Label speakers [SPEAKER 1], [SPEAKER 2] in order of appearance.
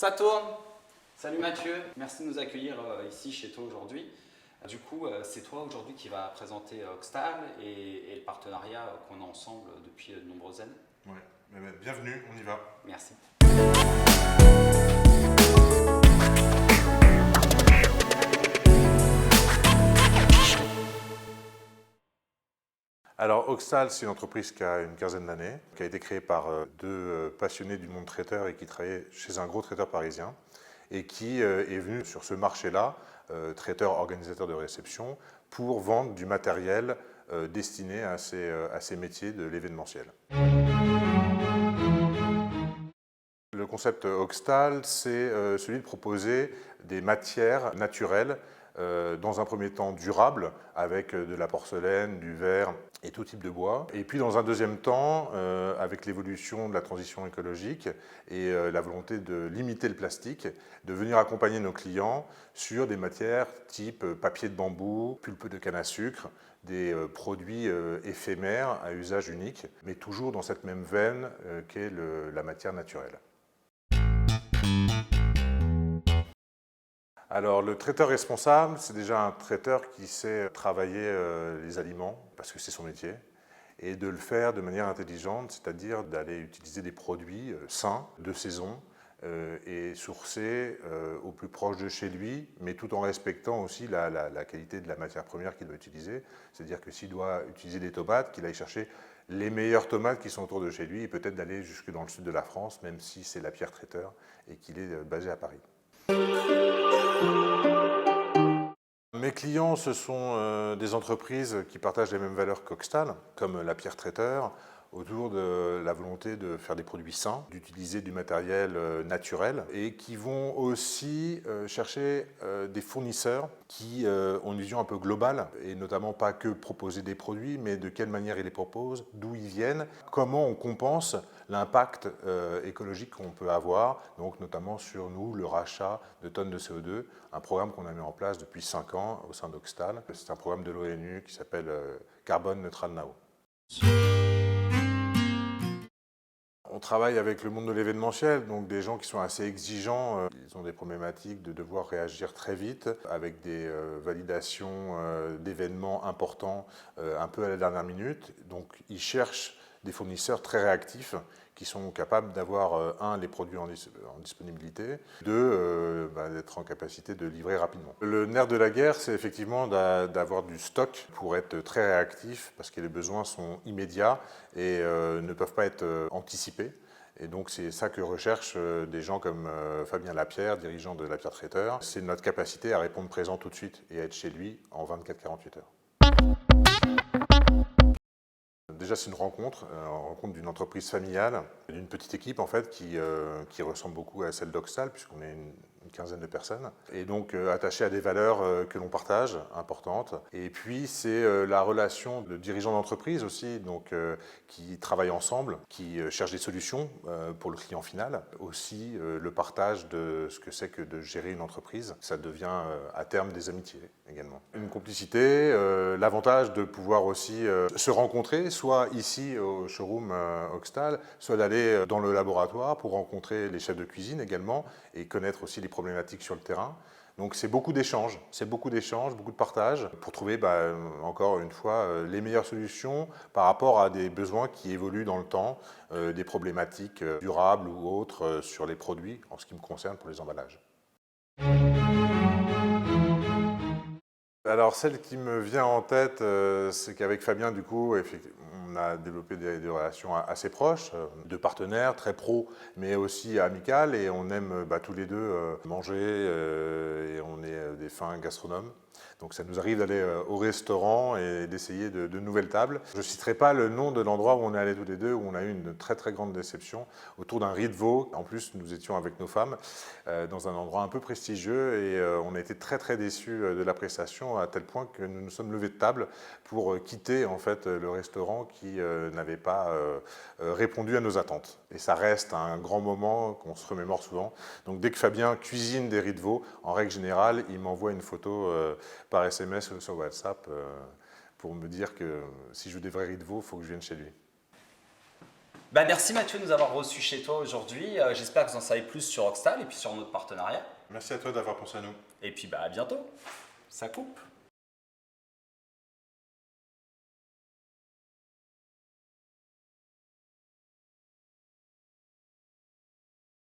[SPEAKER 1] Ça tourne. Salut Mathieu, merci de nous accueillir ici chez toi aujourd'hui. Du coup, c'est toi aujourd'hui qui va présenter Oxtal et le partenariat qu'on a ensemble depuis de nombreuses années.
[SPEAKER 2] Ouais, bienvenue, on y va.
[SPEAKER 1] Merci.
[SPEAKER 2] Alors Oxtal, c'est une entreprise qui a une quinzaine d'années, qui a été créée par deux passionnés du monde traiteur et qui travaillaient chez un gros traiteur parisien et qui est venu sur ce marché-là, traiteur organisateur de réception, pour vendre du matériel destiné à ces métiers de l'événementiel. Le concept Oxtal, c'est celui de proposer des matières naturelles, dans un premier temps durables, avec de la porcelaine, du verre et tout type de bois. Et puis dans un deuxième temps, avec l'évolution de la transition écologique et la volonté de limiter le plastique, de venir accompagner nos clients sur des matières type papier de bambou, pulpe de canne à sucre, des produits éphémères à usage unique, mais toujours dans cette même veine qu'est la matière naturelle. Alors le traiteur responsable, c'est déjà un traiteur qui sait travailler les aliments, parce que c'est son métier, et de le faire de manière intelligente, c'est-à-dire d'aller utiliser des produits sains, de saison, et sourcés au plus proche de chez lui, mais tout en respectant aussi la qualité de la matière première qu'il doit utiliser. C'est-à-dire que s'il doit utiliser des tomates, qu'il aille chercher les meilleures tomates qui sont autour de chez lui, et peut-être d'aller jusque dans le sud de la France, même si c'est la Pierre Traiteur et qu'il est basé à Paris. Mes clients, ce sont des entreprises qui partagent les mêmes valeurs qu'Oxtal, comme la Pierre Traiteur, autour de la volonté de faire des produits sains, d'utiliser du matériel naturel et qui vont aussi chercher des fournisseurs qui ont une vision un peu globale et notamment pas que proposer des produits, mais de quelle manière ils les proposent, d'où ils viennent, comment on compense l'impact écologique qu'on peut avoir, donc notamment sur nous, le rachat de tonnes de CO2, un programme qu'on a mis en place depuis 5 ans au sein d'Oxtal. C'est un programme de l'ONU qui s'appelle Carbone Neutral Now. On travaille avec le monde de l'événementiel, donc des gens qui sont assez exigeants. Ils ont des problématiques de devoir réagir très vite avec des validations d'événements importants un peu à la dernière minute. Donc ils cherchent des fournisseurs très réactifs qui sont capables d'avoir, un, les produits en disponibilité, deux, d'être en capacité de livrer rapidement. Le nerf de la guerre, c'est effectivement d'avoir du stock pour être très réactif, parce que les besoins sont immédiats et ne peuvent pas être anticipés. Et donc c'est ça que recherchent des gens comme Fabien Lapierre, dirigeant de Lapierre Traiteur. C'est notre capacité à répondre présent tout de suite et à être chez lui en 24-48 heures. Déjà, c'est une rencontre d'une entreprise familiale, d'une petite équipe en fait qui ressemble beaucoup à celle d'Oxtal, puisqu'on est une quinzaine de personnes, et donc attachée à des valeurs que l'on partage, importantes. Et puis, c'est la relation de dirigeants d'entreprise aussi, donc qui travaillent ensemble, qui cherchent des solutions pour le client final. Aussi, le partage de ce que c'est que de gérer une entreprise. Ça devient à terme des amitiés également. Une complicité, l'avantage de pouvoir aussi se rencontrer, soit ici au showroom Oxtal, soit d'aller dans le laboratoire pour rencontrer les chefs de cuisine également et connaître aussi les problématiques sur le terrain. Donc c'est beaucoup d'échanges, beaucoup de partage pour trouver encore une fois les meilleures solutions par rapport à des besoins qui évoluent dans le temps, des problématiques durables ou autres sur les produits en ce qui me concerne pour les emballages. Alors celle qui me vient en tête, c'est qu'avec Fabien, du coup, on a développé des relations assez proches, de partenaires, très pro, mais aussi amicales, et on aime tous les deux manger, et on est des fins gastronomes. Donc ça nous arrive d'aller au restaurant et d'essayer de nouvelles tables. Je ne citerai pas le nom de l'endroit où on est allés tous les deux, où on a eu une très très grande déception, autour d'un riz de veau. En plus, nous étions avec nos femmes dans un endroit un peu prestigieux et on a été très très déçus de la prestation, à tel point que nous nous sommes levés de table pour quitter en fait le restaurant qui n'avait pas répondu à nos attentes. Et ça reste un grand moment qu'on se remémore souvent. Donc dès que Fabien cuisine des riz de veau, en règle générale, il m'envoie une photo par SMS ou sur WhatsApp pour me dire que si je veux des vrais riz de veau, il faut que je vienne chez lui.
[SPEAKER 1] Bah, merci Mathieu de nous avoir reçus chez toi aujourd'hui. J'espère que vous en savez plus sur Oxtal et puis sur notre partenariat.
[SPEAKER 2] Merci à toi d'avoir pensé à nous.
[SPEAKER 1] Et puis bah, à bientôt. Ça coupe.